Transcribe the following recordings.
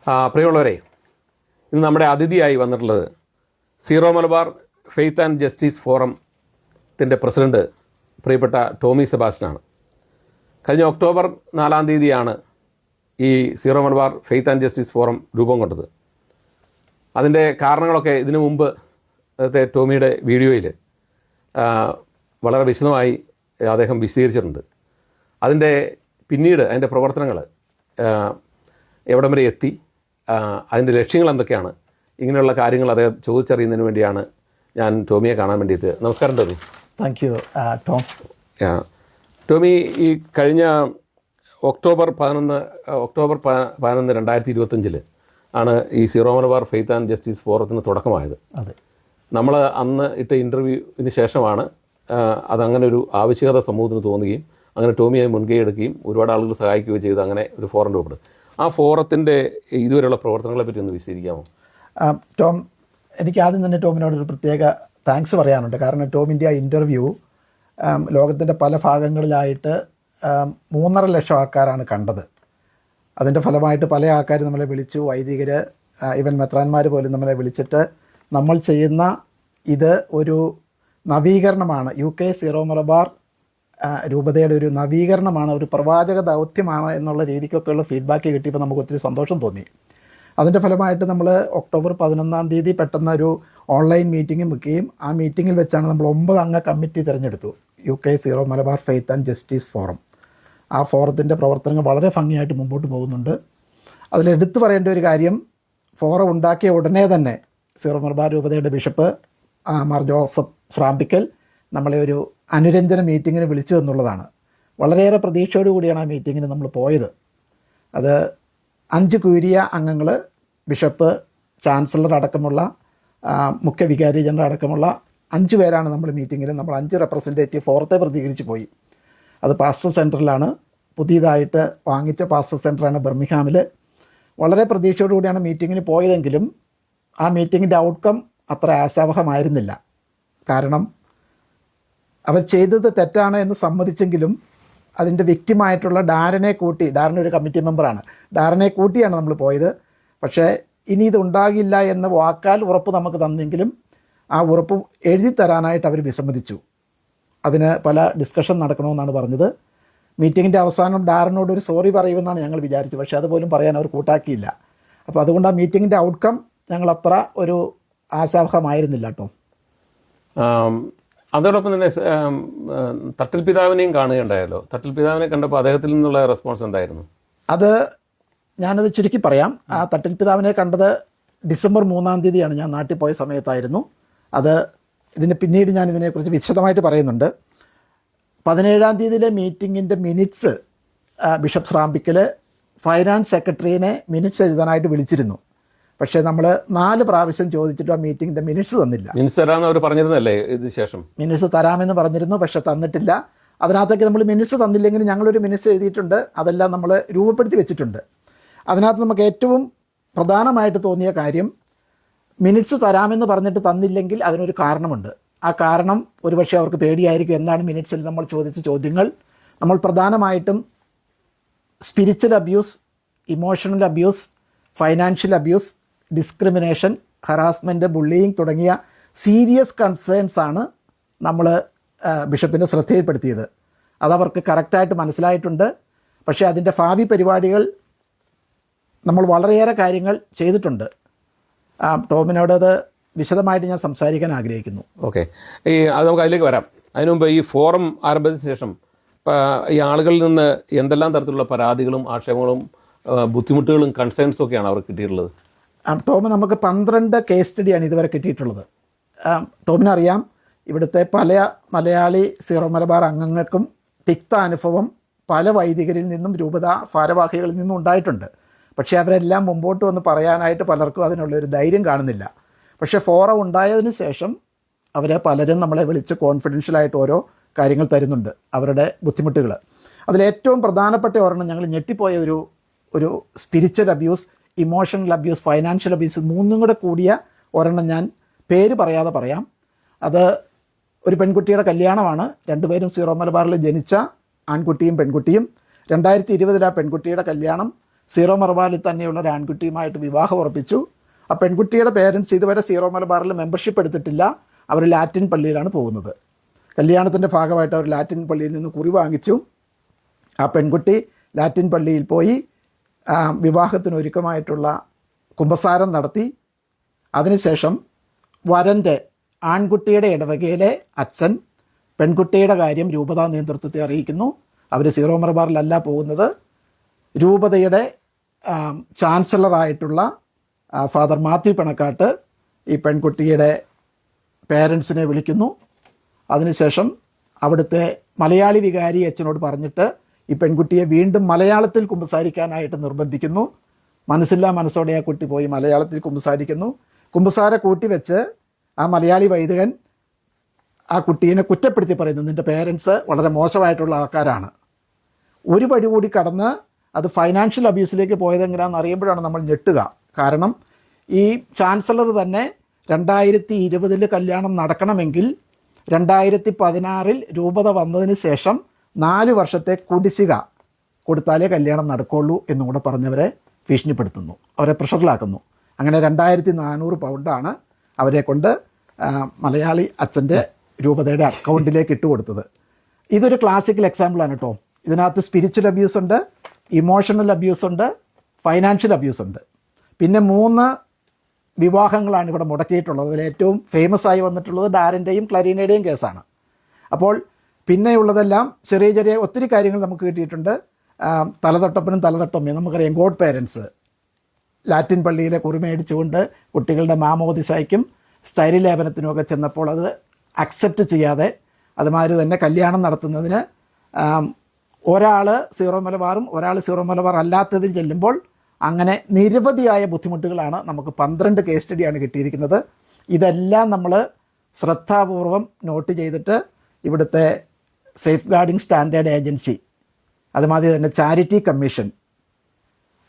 പ്രിയമുള്ളവരെ, ഇന്ന് നമ്മുടെ അതിഥിയായി വന്നിട്ടുള്ളത് Syro Malabar faith and justice ഫോറത്തിൻ്റെ പ്രസിഡൻറ്റ് പ്രിയപ്പെട്ട ടോമി സെബാസ്റ്റ്യനാണ്. കഴിഞ്ഞ ഒക്ടോബർ 4 തീയതിയാണ് ഈ Syro Malabar faith and justice forum രൂപം കൊണ്ടത്. അതിൻ്റെ കാരണങ്ങളൊക്കെ ഇതിനു മുമ്പ് ടോമിയുടെ വീഡിയോയിൽ വളരെ വിശദമായി അദ്ദേഹം വിശദീകരിച്ചിട്ടുണ്ട്. അതിൻ്റെ പ്രവർത്തനങ്ങൾ എവിടം വരെ എത്തി, അതിൻ്റെ ലക്ഷ്യങ്ങൾ എന്തൊക്കെയാണ്, ഇങ്ങനെയുള്ള കാര്യങ്ങൾ അദ്ദേഹം ചോദിച്ചറിയുന്നതിന് വേണ്ടിയാണ് ഞാൻ ടോമിയെ കാണാൻ വേണ്ടിയിട്ട്. നമസ്കാരം Tomy. Thank you Tom. Tomy, ഈ കഴിഞ്ഞ ഒക്ടോബർ 11, 2025 ആണ് ഈ Syro Malabar faith and justice ഫോറത്തിന് തുടക്കമായത്. അതെ, നമ്മൾ അന്ന് ഇട്ട ഇൻ്റർവ്യൂവിന് ശേഷമാണ് അതങ്ങനെ ഒരു ആവശ്യകത സമൂഹത്തിന് തോന്നുകയും അങ്ങനെ ടോമിയെ മുൻകൈ എടുക്കുകയും ഒരുപാട് ആളുകൾ സഹായിക്കുകയും ചെയ്ത് അങ്ങനെ ഒരു ഫോറം രൂപപ്പെടും. ആ ഫോറത്തിൻ്റെ ഇതുവരെയുള്ള പ്രവർത്തനങ്ങളെ പറ്റി ഒന്ന് വിശദീകരിക്കാമോ? ടോം, എനിക്ക് ആദ്യം തന്നെ ടോമിനോടൊരു പ്രത്യേക താങ്ക്സ് പറയാനുണ്ട്. കാരണം ടോമിൻ്റെ ആ ഇൻ്റർവ്യൂ ലോകത്തിൻ്റെ പല ഭാഗങ്ങളിലായിട്ട് 3.5 ലക്ഷം ആൾക്കാരാണ് കണ്ടത്. അതിൻ്റെ ഫലമായിട്ട് പല ആൾക്കാർ നമ്മളെ വിളിച്ചു, വൈദികർ, ഇവൻ മെത്രാന്മാർ പോലും നമ്മളെ വിളിച്ചിട്ട് നമ്മൾ ചെയ്യുന്ന ഇത് ഒരു നവീകരണമാണ്, UK സീറോ മലബാർ രൂപതയുടെ ഒരു നവീകരണമാണ്, ഒരു പ്രവാചക ദൗത്യമാണ് എന്നുള്ള രീതിക്കൊക്കെയുള്ള ഫീഡ്ബാക്ക് കിട്ടിയപ്പോൾ നമുക്ക് ഒത്തിരി സന്തോഷം തോന്നി. അതിൻ്റെ ഫലമായിട്ട് നമ്മൾ ഒക്ടോബർ 11 തീയതി പെട്ടെന്ന് ഒരു ഓൺലൈൻ മീറ്റിംഗ് വെക്കുകയും ആ മീറ്റിങ്ങിൽ വെച്ചാണ് നമ്മൾ 9 അംഗ കമ്മിറ്റി തിരഞ്ഞെടുത്തു, UK Syro Malabar faith and justice forum. ആ ഫോറത്തിൻ്റെ പ്രവർത്തനങ്ങൾ വളരെ ഭംഗിയായിട്ട് മുമ്പോട്ട് പോകുന്നുണ്ട്. അതിലെടുത്തു പറയേണ്ട ഒരു കാര്യം, ഫോറം ഉണ്ടാക്കിയ ഉടനെ തന്നെ സീറോ മലബാർ രൂപതയുടെ ബിഷപ്പ് മാർ ജോസഫ് സ്രാമ്പിക്കൽ നമ്മളെ ഒരു അനുരഞ്ജന മീറ്റിങ്ങിന് വിളിച്ചു എന്നുള്ളതാണ്. വളരെയേറെ പ്രതീക്ഷയോടു കൂടിയാണ് ആ മീറ്റിങ്ങിന് നമ്മൾ പോയത്. അത് 5 ക്യൂരിയ അംഗങ്ങൾ, ബിഷപ്പ്, ചാൻസലർ അടക്കമുള്ള മുഖ്യ വികാരി ജനറൽ അടക്കമുള്ള 5 പേരാണ് നമ്മൾ മീറ്റിങ്ങിൽ. നമ്മൾ 5 റെപ്രസെൻറ്റേറ്റീവ് ഫോറത്തെ പ്രതികരിച്ച് പോയി. അത് പാസ്റ്റർ സെൻറ്ററിലാണ്, പുതിയതായിട്ട് വാങ്ങിച്ച പാസ്റ്റർ സെൻറ്ററാണ് ബർമിഹാമിൽ. വളരെ പ്രതീക്ഷയോടുകൂടിയാണ് മീറ്റിങ്ങിന് പോയതെങ്കിലും ആ മീറ്റിങ്ങിൻ്റെ ഔട്ട്കം അത്ര ആശാവഹമായിരുന്നില്ല. കാരണം അവർ ചെയ്തത് തെറ്റാണ് എന്ന് സമ്മതിച്ചെങ്കിലും അതിൻ്റെ വ്യക്തിമായിട്ടുള്ള ഡാരനെ കൂട്ടി, ഡാരൻ ഒരു കമ്മിറ്റി മെമ്പറാണ്, ഡാരനെ കൂട്ടിയാണ് നമ്മൾ പോയത്. പക്ഷേ ഇനി ഇത് ഉണ്ടാകില്ല എന്ന വാക്കാൽ ഉറപ്പ് നമുക്ക് തന്നെങ്കിലും ആ ഉറപ്പ് എഴുതി തരാനായിട്ട് അവർ വിസമ്മതിച്ചു. അതിന് പല ഡിസ്കഷൻ നടക്കണമെന്നാണ് പറഞ്ഞത്. മീറ്റിങ്ങിൻ്റെ അവസാനം ഡാരനോട് ഒരു സോറി പറയുമെന്നാണ് ഞങ്ങൾ വിചാരിച്ചത്. പക്ഷേ അതുപോലും പറയാൻ അവർ കൂട്ടാക്കിയില്ല. അപ്പോൾ അതുകൊണ്ട് ആ മീറ്റിങ്ങിൻ്റെ ഔട്ട്കം ഞങ്ങൾ അത്ര ഒരു ആശാവഹമായിരുന്നില്ല കേട്ടോ. അതോടൊപ്പം തന്നെ തട്ടിൽ പിതാവിനെയും കാണുകയുണ്ടായല്ലോ. തട്ടിൽ പിതാവിനെ കണ്ടപ്പോൾ അദ്ദേഹത്തിൽ നിന്നുള്ള റെസ്പോൺസ് എന്തായിരുന്നു? അത് ഞാനത് ചുരുക്കി പറയാം. ആ തട്ടിൽ പിതാവിനെ കണ്ടത് ഡിസംബർ 3 തീയതിയാണ്, ഞാൻ നാട്ടിൽ പോയ സമയത്തായിരുന്നു. അത് പിന്നീട് ഞാൻ ഇതിനെക്കുറിച്ച് വിശദമായിട്ട് പറയുന്നുണ്ട്. 17 തീയതിയിലെ മീറ്റിങ്ങിൻ്റെ മിനിറ്റ്സ് ബിഷപ്പ് സ്രാമ്പിക്കൽ ഫൈനാൻസ് സെക്രട്ടറിനെ മിനിറ്റ്സ് എഴുതാനായിട്ട് വിളിച്ചിരുന്നു. പക്ഷേ നമ്മൾ 4 പ്രാവശ്യം ചോദിച്ചിട്ട് ആ മീറ്റിങ്ങിൻ്റെ മിനിറ്റ്സ് തന്നില്ല. മിനിറ്റ്സ് തരാമെന്ന് അവർ പറഞ്ഞിരുന്നല്ലേ? ഇതിന് ശേഷം മിനിറ്റ്സ് തരാമെന്ന് പറഞ്ഞിരുന്നു, പക്ഷേ തന്നിട്ടില്ല. അതിനകത്തേക്ക് നമ്മൾ മിനിറ്റ്സ് തന്നില്ലെങ്കിൽ ഞങ്ങളൊരു മിനിറ്റ്സ് എഴുതിയിട്ടുണ്ട്, അതെല്ലാം നമ്മൾ രൂപപ്പെടുത്തി വെച്ചിട്ടുണ്ട്. അതിനകത്ത് നമുക്ക് ഏറ്റവും പ്രധാനമായിട്ട് തോന്നിയ കാര്യം, മിനിറ്റ്സ് തരാമെന്ന് പറഞ്ഞിട്ട് തന്നില്ലെങ്കിൽ അതിനൊരു കാരണമുണ്ട്. ആ കാരണം ഒരുപക്ഷെ അവർക്ക് പേടിയായിരിക്കും. എന്താണ് മിനിറ്റ്സിൽ നമ്മൾ ചോദിച്ച ചോദ്യങ്ങൾ? നമ്മൾ പ്രധാനമായിട്ടും spiritual abuse, emotional abuse, financial abuse, discrimination, harassment, bullying തുടങ്ങിയ സീരിയസ് കൺസേൺസ് ആണ് നമ്മൾ ബിഷപ്പിൻ്റെ ശ്രദ്ധയിൽപ്പെടുത്തിയത്. അതവർക്ക് കറക്റ്റായിട്ട് മനസ്സിലായിട്ടുണ്ട്. പക്ഷേ അതിൻ്റെ ഭാവി പരിപാടികൾ നമ്മൾ വളരെയേറെ കാര്യങ്ങൾ ചെയ്തിട്ടുണ്ട്. ടോമിനോട് അത് വിശദമായിട്ട് ഞാൻ സംസാരിക്കാൻ ആഗ്രഹിക്കുന്നു. ഓക്കെ, അത് നമുക്ക് അതിലേക്ക് വരാം. അതിനു മുമ്പ് ഈ ഫോറം ആരംഭിച്ചതിന് ശേഷം ഈ ആളുകളിൽ നിന്ന് എന്തെല്ലാം തരത്തിലുള്ള പരാതികളും ആക്ഷേപങ്ങളും ബുദ്ധിമുട്ടുകളും കൺസേൺസും ഒക്കെയാണ് അവർക്ക് കിട്ടിയിട്ടുള്ളത്? ടോമ്, നമുക്ക് 12 കേസ് സ്റ്റഡിയാണ് ഇതുവരെ കിട്ടിയിട്ടുള്ളത്. ടോമിനറിയാം, ഇവിടുത്തെ പല മലയാളി സീറോ മലബാർ അംഗങ്ങൾക്കും തിക്ത അനുഭവം പല വൈദികരിൽ നിന്നും രൂപത ഭാരവാഹികളിൽ നിന്നും ഉണ്ടായിട്ടുണ്ട്. പക്ഷേ അവരെല്ലാം മുമ്പോട്ട് വന്ന് പറയാനായിട്ട് പലർക്കും അതിനുള്ളൊരു ധൈര്യം കാണുന്നില്ല. പക്ഷേ ഫോറം ഉണ്ടായതിന് ശേഷം അവരെ പലരും നമ്മളെ വിളിച്ച് കോൺഫിഡൻഷ്യലായിട്ട് ഓരോ കാര്യങ്ങൾ തരുന്നുണ്ട്, അവരുടെ ബുദ്ധിമുട്ടുകൾ. അതിലേറ്റവും പ്രധാനപ്പെട്ട ഒരെണ്ണം, ഞങ്ങൾ ഞെട്ടിപ്പോയ ഒരു spiritual abuse, emotional abuse, financial abuse, 3ഉം കൂടെ കൂടിയ ഒരെണ്ണം ഞാൻ പേര് പറയാതെ പറയാം. അത് ഒരു പെൺകുട്ടിയുടെ കല്യാണമാണ്. 2 പേരും സീറോ മലബാറിൽ ജനിച്ച ആൺകുട്ടിയും പെൺകുട്ടിയും. 2020 ആ പെൺകുട്ടിയുടെ കല്യാണം സീറോ മലബാറിൽ തന്നെയുള്ള ഒരു ആൺകുട്ടിയുമായിട്ട് വിവാഹം ഉറപ്പിച്ചു. ആ പെൺകുട്ടിയുടെ പേരൻസ് ഇതുവരെ സീറോ മലബാറിൽ മെമ്പർഷിപ്പ് എടുത്തിട്ടില്ല. അവർ ലാറ്റിൻ പള്ളിയിലാണ് പോകുന്നത്. കല്യാണത്തിൻ്റെ ഭാഗമായിട്ട് അവർ ലാറ്റിൻ പള്ളിയിൽ നിന്ന് കുറി വാങ്ങിച്ചു. ആ പെൺകുട്ടി ലാറ്റിൻ പള്ളിയിൽ പോയി വിവാഹത്തിനൊരുക്കമായിട്ടുള്ള കുമ്പസാരം നടത്തി. അതിനുശേഷം വരൻ്റെ ആൺകുട്ടിയുടെ ഇടവകയിലെ അച്ഛൻ പെൺകുട്ടിയുടെ കാര്യം രൂപതാ നേതൃത്വത്തെ അറിയിക്കുന്നു. അവർ സീറോ മലബാറിലല്ല പോകുന്നത്. രൂപതയുടെ ചാൻസലറായിട്ടുള്ള ഫാദർ മാത്യു പണക്കാട്ട് ഈ പെൺകുട്ടിയുടെ പേരൻസിനെ വിളിക്കുന്നു. അതിനുശേഷം അവിടുത്തെ മലയാളി വികാരി അച്ഛനോട് പറഞ്ഞിട്ട് ഈ പെൺകുട്ടിയെ വീണ്ടും മലയാളത്തിൽ കുമ്പസാരിക്കാനായിട്ട് നിർബന്ധിക്കുന്നു. മനസ്സില്ലാ മനസ്സോടെ ആ കുട്ടി പോയി മലയാളത്തിൽ കുമ്പസാരിക്കുന്നു. കുമ്പസാര കൂട്ടി വെച്ച് ആ മലയാളി വൈദികൻ ആ കുട്ടീനെ കുറ്റപ്പെടുത്തി പറയുന്നു, നിൻ്റെ പേരൻസ് വളരെ മോശമായിട്ടുള്ള ആൾക്കാരാണ്. ഒരു പടി കൂടി കടന്ന് അത് ഫൈനാൻഷ്യൽ അബ്യൂസിലേക്ക് പോയതെങ്ങനെയാണെന്ന് അറിയുമ്പോഴാണ് നമ്മൾ ഞെട്ടുക. കാരണം ഈ ചാൻസലർ തന്നെ 2020 കല്യാണം നടക്കണമെങ്കിൽ 2016 രൂപത വന്നതിന് ശേഷം 4 വർഷത്തെ കുടിശ്ശിക കൊടുത്താലേ കല്യാണം നടക്കുള്ളൂ എന്നും കൂടെ പറഞ്ഞവരെ ഭീഷണിപ്പെടുത്തുന്നു, അവരെ പ്രഷറിലാക്കുന്നു. അങ്ങനെ 2400 പൗണ്ടാണ് അവരെ കൊണ്ട് മലയാളി അച്ഛൻ്റെ രൂപതയുടെ അക്കൗണ്ടിലേക്ക് ഇട്ട് കൊടുത്തത്. ഇതൊരു ക്ലാസിക്കൽ എക്സാമ്പിളാണ് കേട്ടോ. ഇതിനകത്ത് സ്പിരിച്വൽ അബ്യൂസ് ഉണ്ട്, ഇമോഷണൽ അബ്യൂസ് ഉണ്ട്, ഫൈനാൻഷ്യൽ അബ്യൂസ് ഉണ്ട്. പിന്നെ 3 വിവാഹങ്ങളാണ് ഇവിടെ മുടക്കിയിട്ടുള്ളത്. അതിൽ ഏറ്റവും ഫേമസ് ആയി വന്നിട്ടുള്ളത് ഡാരൻ്റെയും ക്ലരീനയുടെയും കേസാണ്. അപ്പോൾ പിന്നെയുള്ളതെല്ലാം ചെറിയ ചെറിയ ഒത്തിരി കാര്യങ്ങൾ നമുക്ക് കിട്ടിയിട്ടുണ്ട്. തലതൊട്ടപ്പനും തലതൊട്ടമ്മയും നമുക്കറിയാം. ഗോഡ് പേരൻസ് ലാറ്റിൻ പള്ളിയിലെ കുറി മേടിച്ചുകൊണ്ട് കുട്ടികളുടെ മാമോദിസായ്ക്കും സ്ഥൈര്യലേപനത്തിനുമൊക്കെ ചെന്നപ്പോൾ അത് അക്സെപ്റ്റ് ചെയ്യാതെ, അതുമാതിരി തന്നെ കല്യാണം നടത്തുന്നതിന് ഒരാൾ സീറോ മലബാറും ഒരാൾ സീറോ മലബാർ അല്ലാത്തതിൽ ചെല്ലുമ്പോൾ അങ്ങനെ നിരവധിയായ ബുദ്ധിമുട്ടുകളാണ്. നമുക്ക് 12 കേസ് സ്റ്റഡിയാണ് കിട്ടിയിരിക്കുന്നത്. ഇതെല്ലാം നമ്മൾ ശ്രദ്ധാപൂർവം നോട്ട് ചെയ്തിട്ട് ഇവിടുത്തെ സേഫ് ഗാർഡിംഗ് സ്റ്റാൻഡേർഡ് ഏജൻസി, അതുമാതിരി തന്നെ ചാരിറ്റി കമ്മീഷൻ,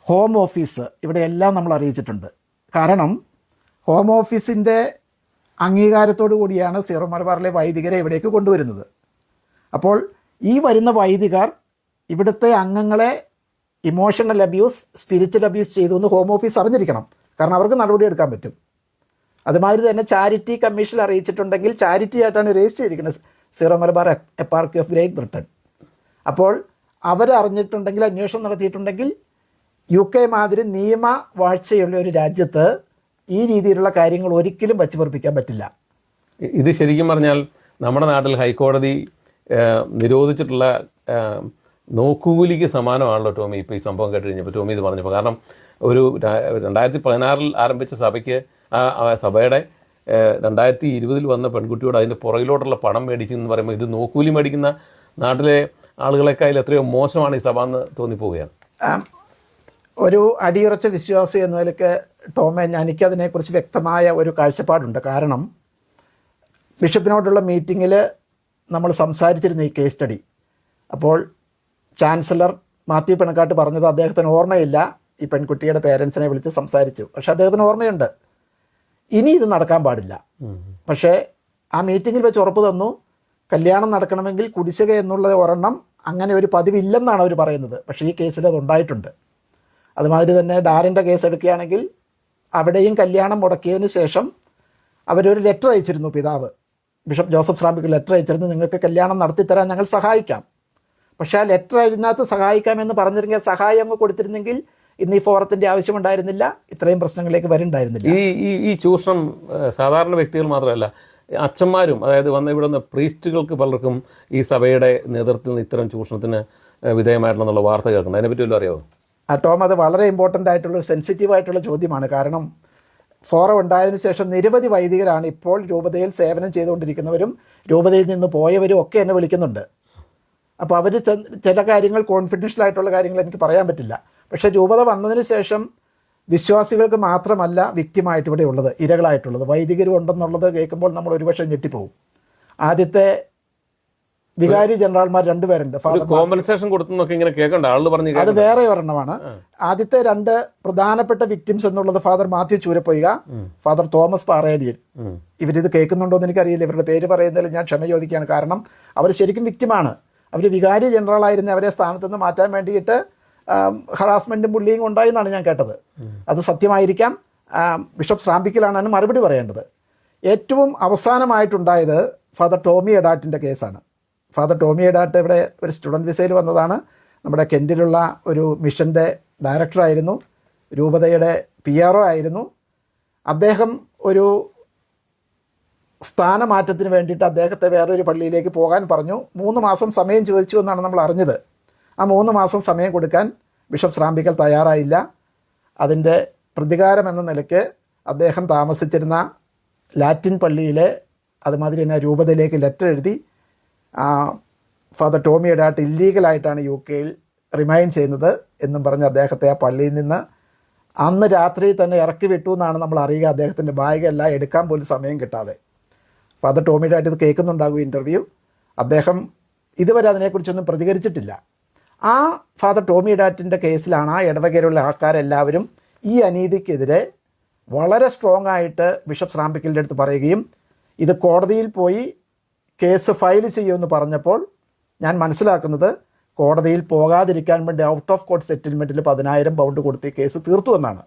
ഹോം ഓഫീസ്, ഇവിടെയെല്ലാം നമ്മൾ അറിയിച്ചിട്ടുണ്ട്. കാരണം ഹോം ഓഫീസിൻ്റെ അംഗീകാരത്തോടു കൂടിയാണ് സീറോ മലബാറിലെ വൈദികരെ ഇവിടേക്ക് കൊണ്ടുവരുന്നത്. അപ്പോൾ ഈ വരുന്ന വൈദികർ ഇവിടുത്തെ അംഗങ്ങളെ ഇമോഷണൽ അബ്യൂസ്, സ്പിരിച്വൽ അബ്യൂസ് ചെയ്തു എന്ന് ഹോം ഓഫീസ് അറിഞ്ഞിരിക്കണം. കാരണം അവർക്ക് നടപടി എടുക്കാൻ പറ്റും. അതുമാതിരി തന്നെ ചാരിറ്റി കമ്മീഷൻ അറിയിച്ചിട്ടുണ്ടെങ്കിൽ ചാരിറ്റി ആയിട്ടാണ് രജിസ്റ്റർ ചെയ്തിരിക്കുന്നത് zero Malabar eparchy of great Britain. അപ്പോൾ അവരറിഞ്ഞിട്ടുണ്ടെങ്കിൽ, അന്വേഷണം നടത്തിയിട്ടുണ്ടെങ്കിൽ, UK മാതിരി നിയമവാഴ്ചയുള്ള ഒരു രാജ്യത്ത് ഈ രീതിയിലുള്ള കാര്യങ്ങൾ ഒരിക്കലും വച്ചു പൊറപ്പിക്കാൻ പറ്റില്ല. ഇത് ശരിക്കും പറഞ്ഞാൽ നമ്മുടെ നാട്ടിൽ ഹൈക്കോടതി നിരോധിച്ചിട്ടുള്ള നോക്കുകൂലിക്ക് സമാനമാണല്ലോ ടോമി. ഇപ്പോൾ ഈ സംഭവം കേട്ട് കഴിഞ്ഞപ്പോൾ ടോമി ഇത് പറഞ്ഞപ്പോൾ, കാരണം ഒരു 2016 ആരംഭിച്ച സഭയ്ക്ക് ആ സഭയുടെ 2020 വന്ന പെൺകുട്ടിയോട് അതിൻ്റെ പുറകിലോട്ടുള്ള പണം മേടിച്ചെന്ന് പറയുമ്പോൾ ഇത് നോക്കൂലി മേടിക്കുന്ന നാട്ടിലെ ആളുകളെക്കാൾ എത്രയോ മോശമാണ് ഈ സഭ എന്ന് തോന്നിപ്പോവുകയാണ്. ഒരു അടിയുറച്ച വിശ്വാസി എന്ന നിലയ്ക്ക് ടോമെ, എനിക്കതിനെക്കുറിച്ച് വ്യക്തമായ ഒരു കാഴ്ചപ്പാടുണ്ട്. കാരണം ബിഷപ്പിനോടുള്ള മീറ്റിങ്ങിൽ നമ്മൾ സംസാരിച്ചിരുന്നു ഈ കേസ് സ്റ്റഡി. അപ്പോൾ ചാൻസലർ മാത്യു പണക്കാട്ട് പറഞ്ഞത് അദ്ദേഹത്തിന് ഓർമ്മയില്ല, ഈ പെൺകുട്ടിയുടെ പേരൻസിനെ വിളിച്ച് സംസാരിച്ചു. പക്ഷേ അദ്ദേഹത്തിന് ഓർമ്മയുണ്ട്, ഇനി ഇത് നടക്കാൻ പാടില്ല. പക്ഷേ ആ മീറ്റിങ്ങിൽ വെച്ച് ഉറപ്പ് തന്നു, കല്യാണം നടക്കണമെങ്കിൽ കുടിശ്ശിക എന്നുള്ള ഒരെണ്ണം അങ്ങനെ ഒരു പതിവില്ലെന്നാണ് അവർ പറയുന്നത്. പക്ഷേ ഈ കേസിൽ അതുണ്ടായിട്ടുണ്ട്. അതുമാതിരി തന്നെ ഡാറിൻ്റെ കേസ് എടുക്കുകയാണെങ്കിൽ അവിടെയും കല്യാണം മുടക്കിയതിന് ശേഷം അവരൊരു ലെറ്റർ അയച്ചിരുന്നു. പിതാവ് ബിഷപ്പ് ജോസഫ് സ്രാമ്പിക്ക് ലെറ്റർ അയച്ചിരുന്നു, നിങ്ങൾക്ക് കല്യാണം നടത്തിത്തരാൻ ഞങ്ങൾ സഹായിക്കാം. പക്ഷേ ആ ലെറ്റർ എഴുതിനകത്ത് സഹായിക്കാമെന്ന് പറഞ്ഞിരുന്നെങ്കിൽ, സഹായം അങ്ങ് കൊടുത്തിരുന്നെങ്കിൽ ഇന്ന് ഈ ഫോറത്തിൻ്റെ ആവശ്യമുണ്ടായിരുന്നില്ല, ഇത്രയും പ്രശ്നങ്ങളിലേക്ക് വരുന്നുണ്ടായിരുന്നില്ല. ഈ ചൂഷണം സാധാരണ വ്യക്തികൾ മാത്രമല്ല, അച്ഛന്മാരും, അതായത് ഇവിടെ നിന്ന് പ്രീസ്റ്റുകൾക്ക് പലർക്കും ഈ സഭയുടെ നേതൃത്വത്തിൽ നിന്ന് ഇത്തരം ചൂഷണത്തിന് വിധേയമായിട്ടുള്ള വാർത്ത കേൾക്കുന്നത്. അതിനെപ്പറ്റി വല്ലതും അറിയാമോ? ടോം, അത് വളരെ ഇമ്പോർട്ടൻ്റ് ആയിട്ടുള്ള സെൻസിറ്റീവായിട്ടുള്ള ചോദ്യമാണ്. കാരണം ഫോറം ഉണ്ടായതിനു ശേഷം നിരവധി വൈദികരാണ് ഇപ്പോൾ രൂപതയിൽ സേവനം ചെയ്തുകൊണ്ടിരിക്കുന്നവരും രൂപതയിൽ നിന്ന് പോയവരും ഒക്കെ എന്നെ വിളിക്കുന്നുണ്ട്. അപ്പോൾ അവർ ചില കാര്യങ്ങൾ കോൺഫിഡൻഷ്യലായിട്ടുള്ള കാര്യങ്ങൾ എനിക്ക് പറയാൻ പറ്റില്ല. പക്ഷേ രൂപത വന്നതിന് ശേഷം വിശ്വാസികൾക്ക് മാത്രമല്ല വിക്റ്റിമായിട്ട് ഇവിടെ ഉള്ളത്, ഇരകളായിട്ടുള്ളത് വൈദികരും ഉണ്ടെന്നുള്ളത് കേൾക്കുമ്പോൾ നമ്മൾ ഒരുപക്ഷെ ഞെട്ടിപ്പോകും. ആദ്യത്തെ വികാരി ജനറൽമാർ 2 പേരുണ്ട്. കോമ്പൻസേഷൻ കൊടുത്തൊക്കെ ഇങ്ങനെ കേൾക്കണ്ട ആള് പറഞ്ഞു, അത് വേറെ ഒരെണ്ണമാണ്. ആദ്യത്തെ 2 പ്രധാനപ്പെട്ട വിക്ടിംസ് എന്നുള്ളത് ഫാദർ മാത്യു ചൂരപ്പൊയ്ക, ഫാദർ തോമസ് പാറേടിയൻ. ഇവരിത് കേൾക്കുന്നുണ്ടോ എന്ന് എനിക്കറിയില്ല. ഇവരുടെ പേര് പറയുന്നതിൽ ഞാൻ ക്ഷമ ചോദിക്കുകയാണ്. കാരണം അവർ ശരിക്കും വിക്റ്റിമാണ്. അവർ വികാരി ജനറലായിരുന്ന അവരെ സ്ഥാനത്ത് നിന്ന് മാറ്റാൻ വേണ്ടിയിട്ട് ഹറാസ്മെൻറ്റും ബുള്ളിയും ഉണ്ടായി എന്നാണ് ഞാൻ കേട്ടത്. അത് സത്യമായിരിക്കാം. ബിഷപ്പ് ശ്രാമ്പിക്കലാണ് അതിന് മറുപടി പറയേണ്ടത്. ഏറ്റവും അവസാനമായിട്ടുണ്ടായത് ഫാദർ ടോമി എഡാട്ടിൻ്റെ കേസാണ്. ഫാദർ ടോമി എഡാട്ട് ഇവിടെ ഒരു സ്റ്റുഡൻറ്റ് വിസയിൽ വന്നതാണ്. നമ്മുടെ കെൻറ്റിലുള്ള ഒരു മിഷൻ്റെ ഡയറക്ടറായിരുന്നു, രൂപതയുടെ PRO ആയിരുന്നു. അദ്ദേഹം ഒരു സ്ഥാനമാറ്റത്തിന് വേണ്ടിയിട്ട് അദ്ദേഹത്തെ വേറൊരു പള്ളിയിലേക്ക് പോകാൻ പറഞ്ഞു. 3 മാസം സമയം ചോദിച്ചു എന്നാണ് നമ്മൾ അറിഞ്ഞത്. ആ 3 മാസം സമയം കൊടുക്കാൻ ബിഷപ്പ് ശ്രാമ്പിക്കൽ തയ്യാറായില്ല. അതിൻ്റെ പ്രതികാരം എന്ന നിലയ്ക്ക് അദ്ദേഹം താമസിച്ചിരുന്ന ലാറ്റിൻ പള്ളിയിലെ അതുമാതിരി തന്നെ രൂപതയിലേക്ക് ലെറ്റർ എഴുതി ഫാദർ ടോമി എഡാട്ട് ഇല്ലീഗലായിട്ടാണ് UK റിമൈൻ ചെയ്യുന്നത് എന്നും പറഞ്ഞ് അദ്ദേഹത്തെ ആ പള്ളിയിൽ നിന്ന് അന്ന് രാത്രി തന്നെ ഇറക്കി വിട്ടു എന്നാണ് നമ്മൾ അറിയുക. അദ്ദേഹത്തിൻ്റെ ബാഗെല്ലാം എടുക്കാൻ പോലും സമയം കിട്ടാതെ. ഫാദർ ടോമി എഡാട്ട് ഇത് കേൾക്കുന്നുണ്ടാകും ഇൻ്റർവ്യൂ. അദ്ദേഹം ഇതുവരെ അതിനെക്കുറിച്ചൊന്നും പ്രതികരിച്ചിട്ടില്ല. ആ ഫാദർ ടോമി എഡാറ്റിൻ്റെ കേസിലാണ് ആ ഇടവകയിലുള്ള ആൾക്കാരെല്ലാവരും ഈ അനീതിക്കെതിരെ വളരെ സ്ട്രോങ് ആയിട്ട് ബിഷപ്പ് ശ്രാമ്പിക്കലിൻ്റെ അടുത്ത് പറയുകയും ഇത് കോടതിയിൽ പോയി കേസ് ഫയൽ ചെയ്യുമെന്ന് പറഞ്ഞപ്പോൾ ഞാൻ മനസ്സിലാക്കുന്നത് കോടതിയിൽ പോകാതിരിക്കാൻ വേണ്ടി ഔട്ട് ഓഫ് കോർട്ട് സെറ്റിൽമെൻറ്റിൽ 10,000 പൗണ്ട് കൊടുത്ത് കേസ് തീർത്തു എന്നാണ്.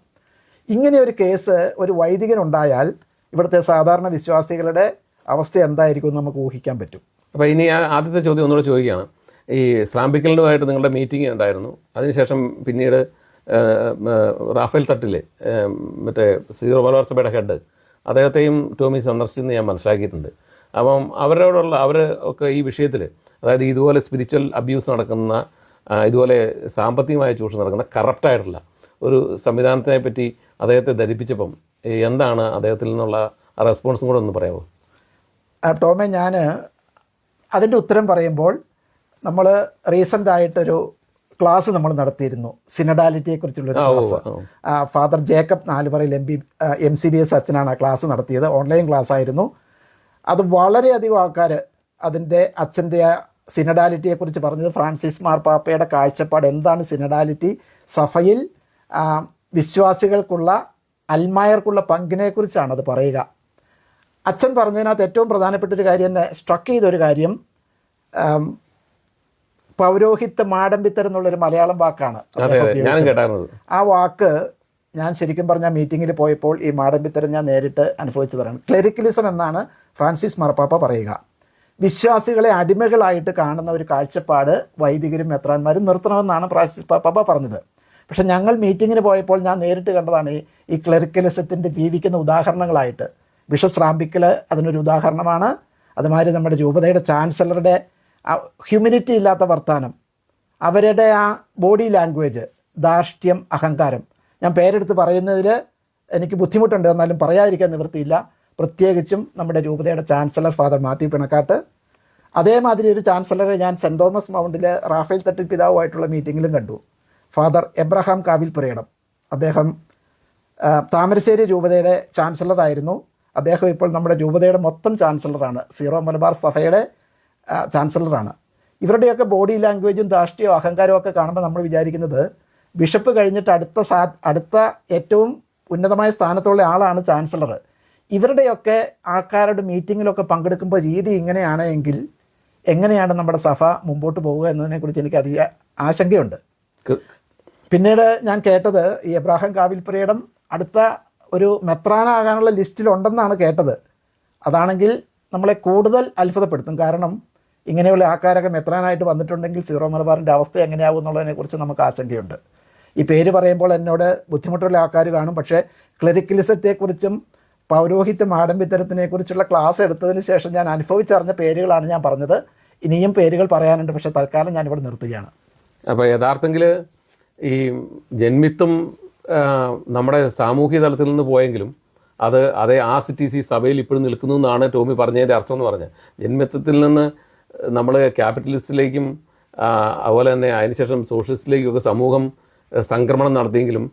ഇങ്ങനെ ഒരു കേസ് ഒരു വൈദികനുണ്ടായാൽ ഇവിടുത്തെ സാധാരണ വിശ്വാസികളുടെ അവസ്ഥ എന്തായിരിക്കും നമുക്ക് ഊഹിക്കാൻ പറ്റും. അപ്പോൾ ഇനി ആദ്യത്തെ ചോദ്യം ഒന്നുകൂടെ ചോദിക്കുകയാണ്. ഈ ശ്രാമ്പിക്കലിനുമായിട്ട് നിങ്ങളുടെ മീറ്റിംഗ് ഉണ്ടായിരുന്നു. അതിനുശേഷം പിന്നീട് റാഫേൽ തട്ടിൽ മറ്റേ സീറോ മലബാർ സഭയുടെ ഹെഡ് അദ്ദേഹത്തെയും ടോമി സന്ദർശിച്ചെന്ന് ഞാൻ മനസ്സിലാക്കിയിട്ടുണ്ട്. അപ്പം അവർ ഒക്കെ ഈ വിഷയത്തിൽ, അതായത് ഇതുപോലെ സ്പിരിച്വൽ അബ്യൂസ് നടക്കുന്ന, ഇതുപോലെ സാമ്പത്തികമായ ചൂഷണം നടക്കുന്ന കറപ്റ്റായിട്ടുള്ള ഒരു സംവിധാനത്തിനെ പറ്റി അദ്ദേഹത്തെ ധരിപ്പിച്ചപ്പം എന്താണ് അദ്ദേഹത്തിൽ നിന്നുള്ള ആ റെസ്പോൺസും കൂടെ ഒന്ന് പറയാമോ? ടോമെ, ഞാൻ അതിൻ്റെ ഉത്തരം പറയുമ്പോൾ നമ്മൾ റീസെൻ്റായിട്ടൊരു ക്ലാസ് നമ്മൾ നടത്തിയിരുന്നു, സിനഡാലിറ്റിയെക്കുറിച്ചുള്ളൊരു ക്ലാസ്. ഫാദർ ജേക്കബ് നാലുപറയിൽ MCBS അച്ഛനാണ് ആ ക്ലാസ് നടത്തിയത്. ഓൺലൈൻ ക്ലാസ് ആയിരുന്നു. അത് വളരെയധികം ആൾക്കാർ അതിൻ്റെ അച്ഛൻ്റെ സിനഡാലിറ്റിയെക്കുറിച്ച് പറഞ്ഞത്, ഫ്രാൻസിസ് മാർപ്പാപ്പയുടെ കാഴ്ചപ്പാട് എന്താണ് സിനഡാലിറ്റി, സഭയിൽ വിശ്വാസികൾക്കുള്ള അൽമായർക്കുള്ള പങ്കിനെക്കുറിച്ചാണ് അത് പറയുക. അച്ഛൻ പറഞ്ഞതിനകത്ത് ഏറ്റവും പ്രധാനപ്പെട്ടൊരു കാര്യം, എന്നെ സ്ട്രക്ക് ചെയ്തൊരു കാര്യം, പൗരോഹിത്യ മാടമ്പിത്തരം എന്നുള്ളൊരു മലയാളം വാക്കാണ്. ആ വാക്ക് ഞാൻ ശരിക്കും പറഞ്ഞാൽ മീറ്റിങ്ങിൽ പോയപ്പോൾ ഈ മാടമ്പിത്തരം ഞാൻ നേരിട്ട് അനുഭവിച്ചതാണ്. ക്ലെറിക്കലിസം എന്നാണ് ഫ്രാൻസിസ് മാർപ്പാപ്പ പറയുക. വിശ്വാസികളെ അടിമകളായിട്ട് കാണുന്ന ഒരു കാഴ്ചപ്പാട് വൈദികരും മെത്രാന്മാരും നിർത്തണമെന്നാണ് ഫ്രാൻസിസ് മാർപ്പാപ്പ പറഞ്ഞത്. പക്ഷേ ഞങ്ങൾ മീറ്റിങ്ങിന് പോയപ്പോൾ ഞാൻ നേരിട്ട് കണ്ടതാണ് ഈ ക്ലെറിക്കലിസത്തിൻ്റെ ജീവിക്കുന്ന ഉദാഹരണങ്ങളായിട്ട്. ബിഷപ്പ് ശ്രാമ്പിക്കൽ അതിനൊരു ഉദാഹരണമാണ്. അതുമാതിരി നമ്മുടെ രൂപതയുടെ ചാൻസലറുടെ ഹ്യൂമിനിറ്റി ഇല്ലാത്ത വർത്താനം, അവരുടെ ആ ബോഡി ലാംഗ്വേജ്, ധാർഷ്ട്യം, അഹങ്കാരം, ഞാൻ പേരെടുത്ത് പറയുന്നതിൽ എനിക്ക് ബുദ്ധിമുട്ടുണ്ട്, എന്നാലും പറയാതിരിക്കാൻ നിവൃത്തിയില്ല. പ്രത്യേകിച്ചും നമ്മുടെ രൂപതയുടെ ചാൻസലർ ഫാദർ മാത്യു പിണക്കാട്ട്. അതേമാതിരി ഒരു ചാൻസലറെ ഞാൻ സെൻറ് തോമസ് മൗണ്ടിൽ റാഫേൽ തട്ടിൽ പിതാവുമായിട്ടുള്ള മീറ്റിങ്ങിലും കണ്ടു, ഫാദർ എബ്രഹാം കാവിൽപുരയിടം. അദ്ദേഹം താമരശ്ശേരി രൂപതയുടെ ചാൻസലറായിരുന്നു. അദ്ദേഹം ഇപ്പോൾ നമ്മുടെ രൂപതയുടെ മൊത്തം ചാൻസലറാണ്, സീറോ മലബാർ സഭയുടെ ചാൻസലറാണ്. ഇവരുടെയൊക്കെ ബോഡി ലാംഗ്വേജും ധാർഷ്ട്യവും അഹങ്കാരവും ഒക്കെ കാണുമ്പോൾ നമ്മൾ വിചാരിക്കുന്നത് ബിഷപ്പ് കഴിഞ്ഞിട്ട് അടുത്ത ഏറ്റവും ഉന്നതമായ സ്ഥാനത്തുള്ള ആളാണ് ചാൻസലർ. ഇവരുടെയൊക്കെ ആൾക്കാരുടെ മീറ്റിങ്ങിലൊക്കെ പങ്കെടുക്കുമ്പോൾ രീതി ഇങ്ങനെയാണ് എങ്കിൽ എങ്ങനെയാണ് നമ്മുടെ സഭ മുമ്പോട്ട് പോവുക എന്നതിനെക്കുറിച്ച് എനിക്ക് അധിക ആശങ്കയുണ്ട്. പിന്നീട് ഞാൻ കേട്ടത് ഈ എബ്രാഹാം കാവിൽപുരയിടം അടുത്ത ഒരു മെത്രാനാകാനുള്ള ലിസ്റ്റിലുണ്ടെന്നാണ് കേട്ടത്. അതാണെങ്കിൽ നമ്മളെ കൂടുതൽ അത്ഭുതപ്പെടുത്തും. കാരണം ഇങ്ങനെയുള്ള ആൾക്കാരൊക്കെ മെത്രാനായിട്ട് വന്നിട്ടുണ്ടെങ്കിൽ സീറോ മലബാറിൻ്റെ അവസ്ഥ എങ്ങനെയാവും എന്നുള്ളതിനെക്കുറിച്ച് നമുക്ക് ആശങ്കയുണ്ട്. ഈ പേര് പറയുമ്പോൾ എന്നോട് ബുദ്ധിമുട്ടുള്ള ആൾക്കാർ കാണും. പക്ഷേ ക്ലെറിക്കലിസത്തെക്കുറിച്ചും പൗരോഹിത്യ മാടമ്പിത്തരത്തിനെക്കുറിച്ചുള്ള ക്ലാസ് എടുത്തതിന് ശേഷം ഞാൻ അനുഭവിച്ചറിഞ്ഞ പേരുകളാണ് ഞാൻ പറഞ്ഞത്. ഇനിയും പേരുകൾ പറയാനുണ്ട്, പക്ഷേ തൽക്കാലം ഞാനിവിടെ നിർത്തുകയാണ്. അപ്പോൾ യഥാർത്ഥത്തിൽ ഈ ജന്മിത്വം നമ്മുടെ സാമൂഹിക തലത്തിൽ നിന്ന് പോയെങ്കിലും അതേ ആ CTC സഭയിൽ ഇപ്പോഴും നിൽക്കുന്നു എന്നാണ് ടോമി പറഞ്ഞതിൻ്റെ അർത്ഥം എന്ന് പറഞ്ഞത്. ജന്മിത്വത്തിൽ നിന്ന് നമ്മൾ ക്യാപിറ്റലിസ്റ്റിലേക്കും അതുപോലെ തന്നെ അതിനുശേഷം സോഷ്യലിസ്റ്റിലേക്കൊക്കെ സമൂഹം സംക്രമണം നടത്തിയെങ്കിലും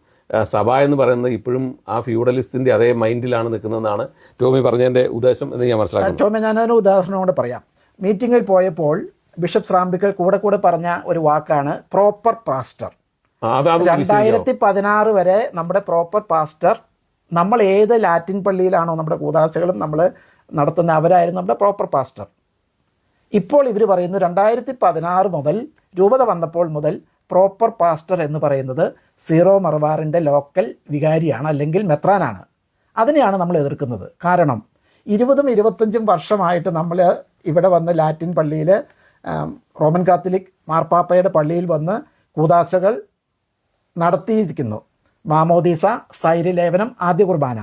സഭ എന്ന് പറയുന്നത് ഇപ്പോഴും ആ ഫ്യൂഡലിസ്റ്റിൻ്റെ അതേ മൈൻഡിലാണ് നിൽക്കുന്നതെന്നാണ് ടോമി പറഞ്ഞതിൻ്റെ ഉദ്ദേശം എന്ന് ഞാൻ മനസ്സിലാക്കുന്നു. ടോമി, ഞാനൊരു ഉദാഹരണം കൊണ്ട് പറയാം. മീറ്റിങ്ങിൽ പോയപ്പോൾ ബിഷപ്പ് ശ്രാമ്പിക്കൽ കൂടെ പറഞ്ഞ ഒരു വാക്കാണ് പ്രോപ്പർ പാസ്റ്റർ. 2016 വരെ നമ്മുടെ പ്രോപ്പർ പാസ്റ്റർ, നമ്മൾ ഏത് ലാറ്റിൻ പള്ളിയിലാണോ നമ്മുടെ കൂതാശകളും നമ്മൾ നടത്തുന്ന അവരായിരുന്നു നമ്മുടെ പ്രോപ്പർ പാസ്റ്റർ. ഇപ്പോൾ ഇവർ പറയുന്നു 2016 മുതൽ രൂപത വന്നപ്പോൾ മുതൽ പ്രോപ്പർ പാസ്റ്റർ എന്ന് പറയുന്നത് സീറോ മലബാറിൻ്റെ ലോക്കൽ വികാരിയാണ്, അല്ലെങ്കിൽ മെത്രാനാണ്. അതിനെയാണ് നമ്മൾ എതിർക്കുന്നത്. കാരണം 20-25 വർഷമായിട്ട് നമ്മൾ ഇവിടെ വന്ന് ലാറ്റിൻ പള്ളിയിൽ, റോമൻ കാത്തലിക് മാർപ്പാപ്പയുടെ പള്ളിയിൽ വന്ന് കൂദാശകൾ നടത്തിയിരിക്കുന്നു. മാമോദീസ, സ്ഥൈര്യലേപനം, ആദ്യ കുർബാന.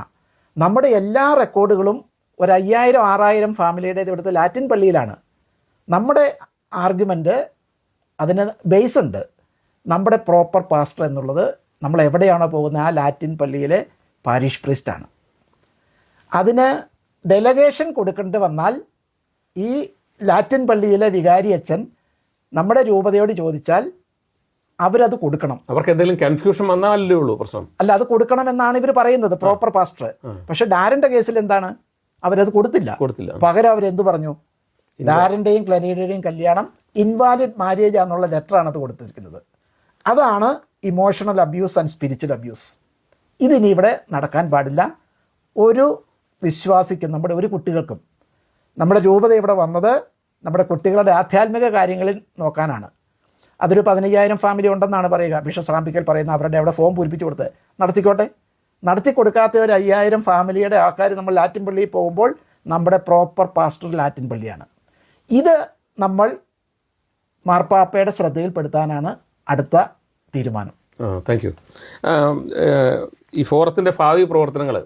നമ്മുടെ എല്ലാ റെക്കോർഡുകളും ഒരു 5000-6000 ഫാമിലിയുടെ ഇവിടുത്തെ ലാറ്റിൻ പള്ളിയിലാണ്. നമ്മുടെ ആർഗ്യുമെൻ്റ് അതിന് ബേസ് ഉണ്ട്. നമ്മുടെ പ്രോപ്പർ പാസ്റ്റർ എന്നുള്ളത് നമ്മൾ എവിടെയാണോ പോകുന്നത് ആ ലാറ്റിൻ പള്ളിയിലെ പാരിഷ് പ്രീസ്റ്റാണ്. അതിന് ഡെലഗേഷൻ കൊടുക്കേണ്ടി വന്നാൽ ഈ ലാറ്റിൻ പള്ളിയിലെ വികാരി അച്ഛൻ നമ്മുടെ രൂപതയോട് ചോദിച്ചാൽ അവരത് കൊടുക്കണം. അവർക്ക് എന്തെങ്കിലും കൺഫ്യൂഷൻ വന്നാലല്ലേ ഉള്ളൂ പ്രശ്നം. അല്ല, അത് കൊടുക്കണമെന്നാണ് ഇവർ പറയുന്നത്, പ്രോപ്പർ പാസ്റ്റർ. പക്ഷെ ഡാരൻ്റെ കേസിൽ എന്താണ്, അവരത് കൊടുത്തില്ല. പകരം അവരെന്ത് പറഞ്ഞു, ഡാരൻ്റെയും ക്ലരീഡയുടെയും കല്യാണം ഇൻവാലിഡ് മാരേജ് ആണെന്നുള്ള ലെറ്ററാണ് അത് കൊടുത്തിരിക്കുന്നത്. അതാണ് emotional abuse and spiritual abuse. ഇതിനി ഇവിടെ നടക്കാൻ പാടില്ല. ഒരു വിശ്വാസിക്കും, നമ്മുടെ ഒരു കുട്ടികൾക്കും, നമ്മുടെ രൂപത ഇവിടെ വന്നത് നമ്മുടെ കുട്ടികളുടെ ആധ്യാത്മിക കാര്യങ്ങളിൽ നോക്കാനാണ്. അതൊരു 15,000 ഫാമിലി ഉണ്ടെന്നാണ് പറയുക. ബിഷപ്പ് റാമ്പിക്കൽ പറയുന്ന അവരുടെ അവിടെ ഫോം പൂരിപ്പിച്ച് കൊടുത്ത് നടത്തിക്കോട്ടെ. നടത്തി കൊടുക്കാത്ത ഒരു 5000 ഫാമിലിയുടെ ആൾക്കാർ നമ്മൾ ലാറ്റിൻ പള്ളിയിൽ പോകുമ്പോൾ നമ്മുടെ പ്രോപ്പർ പാസ്റ്റർ ലാറ്റിൻ പള്ളിയാണ്. ഇത് നമ്മൾ മാർപ്പാപ്പയുടെ ശ്രദ്ധയിൽപ്പെടുത്താനാണ് അടുത്ത തീരുമാനം. Thank you. ഈ ഫോറത്തിൻ്റെ ഭാവി പ്രവർത്തനങ്ങൾ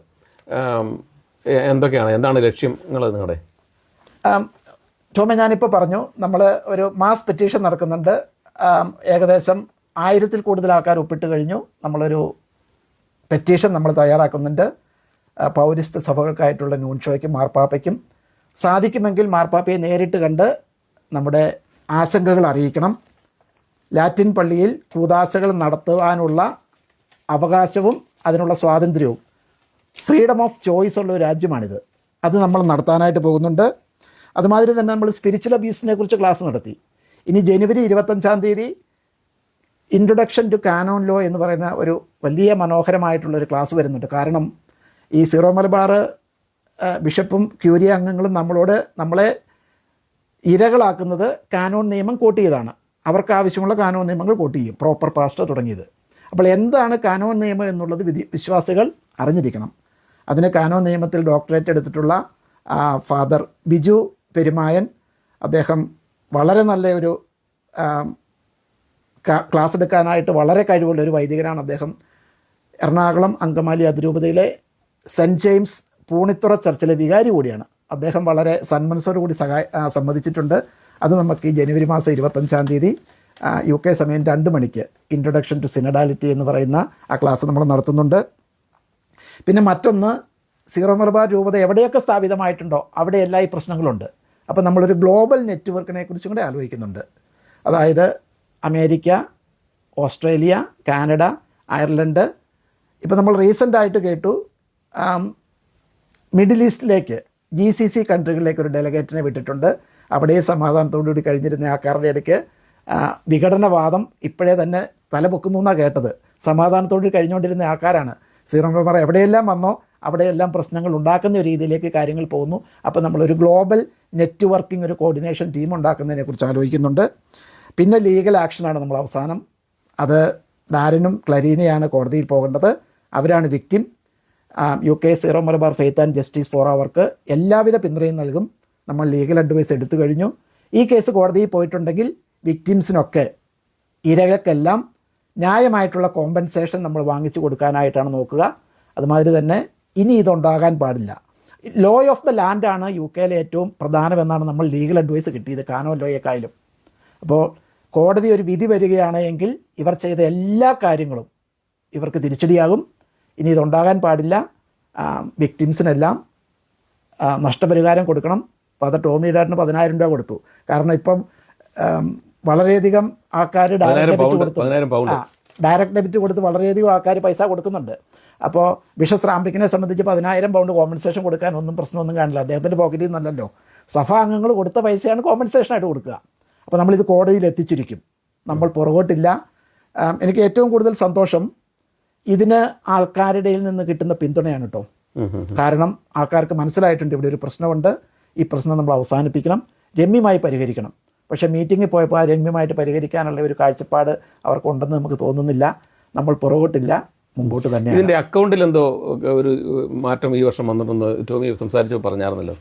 എന്തൊക്കെയാണ്, എന്താണ് ലക്ഷ്യങ്ങൾ നിങ്ങളുടെ? ടോമി, ഞാനിപ്പോൾ പറഞ്ഞു, നമ്മൾ ഒരു മാസ് പെറ്റീഷൻ നടക്കുന്നുണ്ട്. ഏകദേശം 1000-ൽ കൂടുതൽ ആൾക്കാർ ഒപ്പിട്ട് കഴിഞ്ഞു. നമ്മളൊരു പെറ്റീഷൻ നമ്മൾ തയ്യാറാക്കുന്നുണ്ട്. പൗരസ്ത്യ സഭകൾക്കായിട്ടുള്ള ന്യൂൺ ഷോയ്ക്കും മാർപ്പാപ്പയ്ക്കും സാധിക്കുമെങ്കിൽ മാർപ്പാപ്പയെ നേരിട്ട് കണ്ട് നമ്മുടെ ആശങ്കകൾ അറിയിക്കണം. ലാറ്റിൻ പള്ളിയിൽ കൂദാശകൾ നടത്തുവാനുള്ള അവകാശവും അതിനുള്ള സ്വാതന്ത്ര്യവും, ഫ്രീഡം ഓഫ് ചോയ്സ് ഉള്ള ഒരു രാജ്യമാണിത്. അത് നമ്മൾ നടത്താനായിട്ട് പോകുന്നുണ്ട്. അതുമാതിരി തന്നെ നമ്മൾ സ്പിരിച്വൽ അബ്യൂസിനെ കുറിച്ച് ക്ലാസ് നടത്തി. ഇനി ജനുവരി 25 ഇൻട്രൊഡക്ഷൻ ടു കാനോൺ ലോ എന്ന് പറയുന്ന ഒരു വലിയ മനോഹരമായിട്ടുള്ളൊരു ക്ലാസ് വരുന്നുണ്ട്. കാരണം ഈ സീറോ മലബാർ ബിഷപ്പും ക്യൂരിയ അംഗങ്ങളും നമ്മളെ ഇരകളാക്കുന്നത് കാനോൺ നിയമം കോട്ട് ചെയ്താണ്. അവർക്ക് ആവശ്യമുള്ള കാനോൺ നിയമങ്ങൾ കോട്ട് ചെയ്യും, പ്രോപ്പർ പാസ്റ്റർ തുടങ്ങിയത്. അപ്പോൾ എന്താണ് കാനോൺ നിയമം എന്നുള്ളത് വിശ്വാസികൾ അറിഞ്ഞിരിക്കണം. അതിന് കാനോൺ നിയമത്തിൽ ഡോക്ടറേറ്റ് എടുത്തിട്ടുള്ള ഫാദർ ബിജു പെരുമായൻ, അദ്ദേഹം വളരെ നല്ല ഒരു ക്ലാസ് എടുക്കാനായിട്ട് വളരെ കഴിവുള്ള ഒരു വൈദികനാണ്. അദ്ദേഹം എറണാകുളം അങ്കമാലി അതിരൂപതയിലെ സെൻറ്റ് ജെയിംസ് പൂണിത്തുറ ചർച്ചിലെ വികാരി കൂടിയാണ്. അദ്ദേഹം വളരെ സന്മനസ്സോടു കൂടി സമ്മതിച്ചിട്ടുണ്ട്. അത് നമുക്ക് ഈ ജനുവരി മാസം 25 UK സമയം 2 മണിക്ക് ഇൻട്രൊഡക്ഷൻ ടു സിനഡാലിറ്റി എന്ന് പറയുന്ന ആ ക്ലാസ് നമ്മൾ നടത്തുന്നുണ്ട്. പിന്നെ മറ്റൊന്ന്, സീറോ മലബാർ രൂപത എവിടെയൊക്കെ സ്ഥാപിതമായിട്ടുണ്ടോ അവിടെയെല്ലാം ഈ പ്രശ്നങ്ങളുണ്ട്. അപ്പോൾ നമ്മളൊരു ഗ്ലോബൽ നെറ്റ്വർക്കിനെ കുറിച്ചും കൂടെ ആലോചിക്കുന്നുണ്ട്. അതായത് അമേരിക്ക, ഓസ്ട്രേലിയ, കാനഡ, അയർലൻഡ്. ഇപ്പോൾ നമ്മൾ റീസെൻ്റായിട്ട് കേട്ടു മിഡിൽ ഈസ്റ്റിലേക്ക് GCC കൺട്രികളിലേക്ക് ഒരു ഡെലഗേറ്റിനെ വിട്ടിട്ടുണ്ട്. അവിടെ സമാധാനത്തോടുകൂടി കഴിഞ്ഞിരുന്ന ആൾക്കാരുടെ ഇടയ്ക്ക് വിഘടനവാദം ഇപ്പോഴേ തന്നെ തലപൊക്കുന്നു എന്നാണ് കേട്ടത്. സമാധാനത്തോടുകൂടി കഴിഞ്ഞുകൊണ്ടിരുന്ന ആൾക്കാരാണ്. സീറോ മലബാർ എവിടെയെല്ലാം വന്നോ അവിടെയെല്ലാം പ്രശ്നങ്ങൾ ഉണ്ടാക്കുന്ന രീതിയിലേക്ക് കാര്യങ്ങൾ പോകുന്നു. അപ്പോൾ നമ്മളൊരു ഗ്ലോബൽ നെറ്റ്വർക്കിംഗ്, ഒരു കോർഡിനേഷൻ ടീം ഉണ്ടാക്കുന്നതിനെക്കുറിച്ച് ആലോചിക്കുന്നുണ്ട്. പിന്നെ ലീഗൽ ആക്ഷനാണ് നമ്മൾ അവസാനം. അത് ഡാരനും ക്ലരീനയാണ് കോടതിയിൽ പോകേണ്ടത്. അവരാണ് victim. UK Syro Malabar faith and justice for അവർക്ക് എല്ലാവിധ പിന്തുണയും നൽകും. നമ്മൾ ലീഗൽ അഡ്വൈസ് എടുത്തു കഴിഞ്ഞു. ഈ കേസ് കോടതിയിൽ പോയിട്ടുണ്ടെങ്കിൽ വിക്റ്റിംസിനൊക്കെ, ഇരകൾക്കെല്ലാം ന്യായമായിട്ടുള്ള കോമ്പൻസേഷൻ നമ്മൾ വാങ്ങിച്ചു കൊടുക്കാനായിട്ടാണ് നോക്കുക. അതുമാതിരി തന്നെ ഇനി ഇതുണ്ടാകാൻ പാടില്ല. ലോ ഓഫ് ദ ലാൻഡാണ് UK ഏറ്റവും പ്രധാനമെന്നാണ് നമ്മൾ ലീഗൽ അഡ്വൈസ് കിട്ടിയത്, കാനോൻ ലോയേക്കായാലും. അപ്പോൾ കോടതി ഒരു വിധി വരികയാണ് എങ്കിൽ ഇവർ ചെയ്ത എല്ലാ കാര്യങ്ങളും ഇവർക്ക് തിരിച്ചടിയാകും. ഇനി ഇതുണ്ടാകാൻ പാടില്ല. വിക്ടിംസിനെല്ലാം നഷ്ടപരിഹാരം കൊടുക്കണം. ഫാദർ ടോമി ഡാറ്റിന് 10,000 രൂപ കൊടുത്തു. കാരണം ഇപ്പം വളരെയധികം ആൾക്കാർ ഡയറക്റ്റ് ഡെബിറ്റ് കൊടുത്ത് വളരെയധികം ആൾക്കാർ പൈസ കൊടുക്കുന്നുണ്ട്. അപ്പോൾ ബിഷപ്പ് റാമ്പിക്കിനെ സംബന്ധിച്ച് 10,000 പൗണ്ട് കോമ്പൻസേഷൻ കൊടുക്കാൻ പ്രശ്നമൊന്നും കാണില്ല. അദ്ദേഹത്തിൻ്റെ പോക്കറ്റിൽ നിന്നല്ലല്ലോ, സഭാ അംഗങ്ങൾ കൊടുത്ത പൈസയാണ് കോമ്പൻസേഷനായിട്ട് കൊടുക്കുക. അപ്പോൾ നമ്മളിത് കോടതിയിൽ എത്തിച്ചിരിക്കും. നമ്മൾ പുറകോട്ടില്ല. എനിക്ക് ഏറ്റവും കൂടുതൽ സന്തോഷം ഇതിന് ആൾക്കാരുടെ നിന്ന് കിട്ടുന്ന പിന്തുണയാണ് കേട്ടോ. കാരണം ആൾക്കാർക്ക് മനസ്സിലായിട്ടുണ്ട് ഇവിടെ ഒരു പ്രശ്നമുണ്ട്, ഈ പ്രശ്നം നമ്മൾ അവസാനിപ്പിക്കണം, രമ്യമായി പരിഹരിക്കണം. പക്ഷേ മീറ്റിങ്ങിൽ പോയപ്പോൾ ആ രമ്യമായിട്ട് പരിഹരിക്കാനുള്ള ഒരു കാഴ്ചപ്പാട് അവർക്കുണ്ടെന്ന് നമുക്ക് തോന്നുന്നില്ല. നമ്മൾ പുറകോട്ടില്ല, മുമ്പോട്ട് തന്നെ. ഇതിൻ്റെ അക്കൗണ്ടിൽ എന്തോ ഒരു മാറ്റം ഈ വർഷം വന്നിട്ടുണ്ടെന്ന് ടോമി സംസാരിച്ച് പറഞ്ഞായിരുന്നല്ലോ.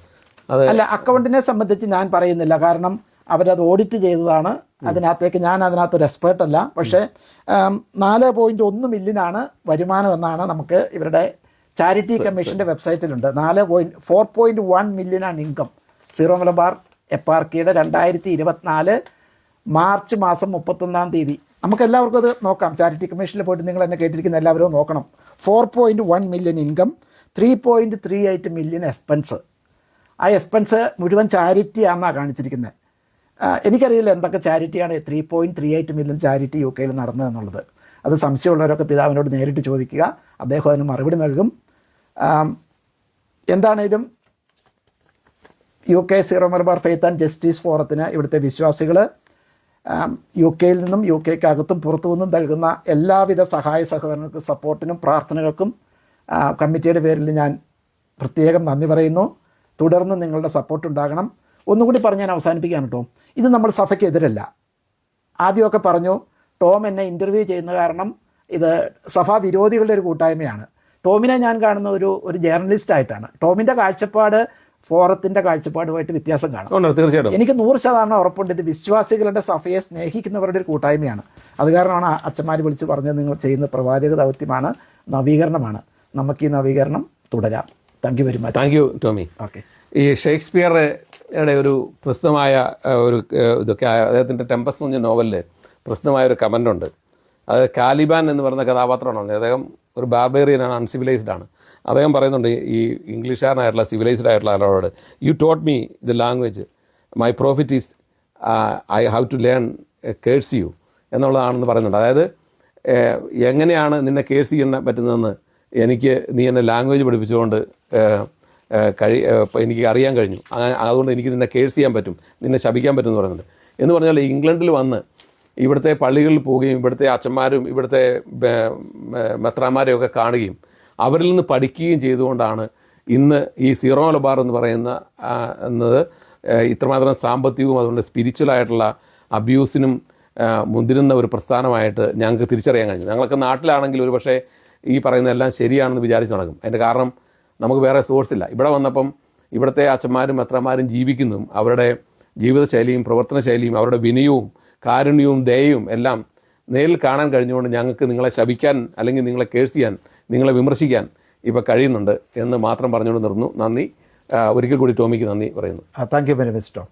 അല്ല, അക്കൗണ്ടിനെ സംബന്ധിച്ച് ഞാൻ പറയുന്നില്ല. കാരണം അവരത് ഓഡിറ്റ് ചെയ്തതാണ്. അതിനകത്തേക്ക് ഞാൻ അതിനകത്തൊരു എക്സ്പേർട്ടല്ല. പക്ഷേ 4.1 മില്യനാണ് വരുമാനം എന്നാണ് നമുക്ക് ഇവരുടെ ചാരിറ്റി കമ്മീഷൻ്റെ വെബ്സൈറ്റിലുണ്ട്. 4.1 മില്യനാണ് ഇൻകം സീറോ മലബാർ എപ്പാർക്കിയുടെ 2024 മാർച്ച് മാസം 31-ാം തീയതി. നമുക്കെല്ലാവർക്കും അത് നോക്കാം. ചാരിറ്റി കമ്മീഷനിൽ പോയിട്ട് നിങ്ങൾ എന്നെ കേട്ടിരിക്കുന്ന എല്ലാവരും നോക്കണം. 4.1 മില്യൺ ഇൻകം, 3.38 മില്യൺ എക്സ്പെൻസ്. ആ എക്സ്പെൻസ് മുഴുവൻ ചാരിറ്റി ആണെന്നാണ് കാണിച്ചിരിക്കുന്നത്. എനിക്കറിയില്ല എന്തൊക്കെ ചാരിറ്റിയാണ് 3.38 മില്യൺ ചാരിറ്റി UK നടന്നതെന്നുള്ളത്. അത് സംശയമുള്ളവരൊക്കെ പിതാവിനോട് നേരിട്ട് ചോദിക്കുക, അദ്ദേഹം അതിന് മറുപടി നൽകും. എന്താണേലും UK Syro Malabar faith and justice ഫോറത്തിന് ഇവിടുത്തെ വിശ്വാസികൾ UK നിന്നും UK അകത്തും പുറത്തു നിന്നും നൽകുന്ന എല്ലാവിധ സഹായ സഹകരണങ്ങൾക്കും സപ്പോർട്ടിനും പ്രാർത്ഥനകൾക്കും കമ്മിറ്റിയുടെ പേരിൽ ഞാൻ പ്രത്യേകം നന്ദി പറയുന്നു. തുടർന്ന് നിങ്ങളുടെ സപ്പോർട്ട് ഉണ്ടാകണം. ഒന്നുകൂടി പറഞ്ഞ് ഞാൻ അവസാനിപ്പിക്കുകയാണ് കേട്ടോ. ഇത് നമ്മൾ സഭയ്ക്ക് എതിരല്ല. ആദ്യമൊക്കെ പറഞ്ഞു ടോം എന്നെ ഇൻ്റർവ്യൂ ചെയ്യുന്ന കാരണം ഇത് സഭാ വിരോധികളുടെ ഒരു കൂട്ടായ്മയാണ്. ടോമിനെ ഞാൻ കാണുന്ന ഒരു ജേർണലിസ്റ്റ് ആയിട്ടാണ്. ടോമിൻ്റെ കാഴ്ചപ്പാട് ഫോറത്തിൻ്റെ കാഴ്ചപ്പാടുമായിട്ട് വ്യത്യാസം കാണും. തീർച്ചയായിട്ടും എനിക്ക് 100% ഉറപ്പുണ്ട് ഇത് വിശ്വാസികളുടെ സഭയെ സ്നേഹിക്കുന്നവരുടെ ഒരു കൂട്ടായ്മയാണ്. അത് കാരണമാണ് അച്ഛന്മാർ വിളിച്ച് പറഞ്ഞത് നിങ്ങൾ ചെയ്യുന്ന പ്രവാചക ദൗത്യമാണ്, നവീകരണമാണ്. നമുക്ക് ഈ നവീകരണം തുടരാം. Thank you very much. Thank you Tommy. Okay. ഈ ഷേക്സ്പിയറുടെ ഒരു പ്രസിദ്ധമായ ഒരു ഇതൊക്കെ അദ്ദേഹത്തിൻ്റെ ടെമ്പസ് എന്ന് പറഞ്ഞ നോവലിൽ പ്രസിദ്ധമായ ഒരു കമൻ്റുണ്ട്. അത് കാലിബാൻ എന്ന് പറയുന്ന കഥാപാത്രമാണ്. അദ്ദേഹം ഒരു ബാർബേറിയനാണ്, അൺസിവിലൈസ്ഡ് ആണ്. അദ്ദേഹം പറയുന്നുണ്ട് ഈ ഇംഗ്ലീഷുകാരനായിട്ടുള്ള സിവിലൈസ്ഡ് ആയിട്ടുള്ള ആളോട്, you taught me the language, my profit is I have to learn curse you എന്നുള്ളതാണെന്ന് പറയുന്നുണ്ട്. അതായത് എങ്ങനെയാണ് നിന്നെ കേഴ്സ് ചെയ്യാൻ പറ്റുന്നതെന്ന് നീ എന്നെ ലാംഗ്വേജ് പഠിപ്പിച്ചുകൊണ്ട് എനിക്ക് അറിയാൻ കഴിഞ്ഞു. അതുകൊണ്ട് എനിക്ക് നിന്നെ കേഴ്സ് ചെയ്യാൻ പറ്റും, നിന്നെ ശപിക്കാൻ പറ്റും എന്ന് പറയുന്നുണ്ട്. എന്ന് പറഞ്ഞാൽ ഇംഗ്ലണ്ടിൽ വന്ന് ഇവിടുത്തെ പള്ളികളിൽ പോവുകയും ഇവിടുത്തെ അച്ഛന്മാരും ഇവിടുത്തെ മെത്രാന്മാരെയൊക്കെ കാണുകയും അവരിൽ നിന്ന് പഠിക്കുകയും ചെയ്തുകൊണ്ടാണ് ഇന്ന് ഈ സീറോ മലബാർ എന്ന് പറയുന്ന എന്നത് ഇത്രമാത്രം സാമ്പത്തികവും അതുകൊണ്ട് സ്പിരിച്വലായിട്ടുള്ള അബ്യൂസിനും മുതിരുന്ന ഒരു പ്രസ്ഥാനമായിട്ട് ഞങ്ങൾക്ക് തിരിച്ചറിയാൻ കഴിഞ്ഞു. ഞങ്ങളൊക്കെ നാട്ടിലാണെങ്കിൽ ഒരു പക്ഷേ ഈ പറയുന്നതെല്ലാം ശരിയാണെന്ന് വിചാരിച്ച് നടക്കും. അതിൻ്റെ കാരണം നമുക്ക് വേറെ സോഴ്സില്ല. ഇവിടെ വന്നപ്പം ഇവിടുത്തെ അച്ഛന്മാരും മെത്രാന്മാരും ജീവിക്കുന്നതും അവരുടെ ജീവിതശൈലിയും പ്രവർത്തനശൈലിയും അവരുടെ വിനയവും കാരുണ്യവും ദയയും എല്ലാം നേരിൽ കാണാൻ കഴിഞ്ഞുകൊണ്ട് ഞങ്ങൾക്ക് നിങ്ങളെ ശപിക്കാൻ അല്ലെങ്കിൽ നിങ്ങളെ കേഴ്സ് ചെയ്യാൻ, നിങ്ങളെ വിമർശിക്കാൻ ഇപ്പോൾ കഴിയുന്നുണ്ട് എന്ന് മാത്രം പറഞ്ഞുകൊണ്ട് നിർന്നു. നന്ദി. ഒരിക്കൽ കൂടി ടോമിക്ക് നന്ദി പറയുന്നു. Thank you very much Tom.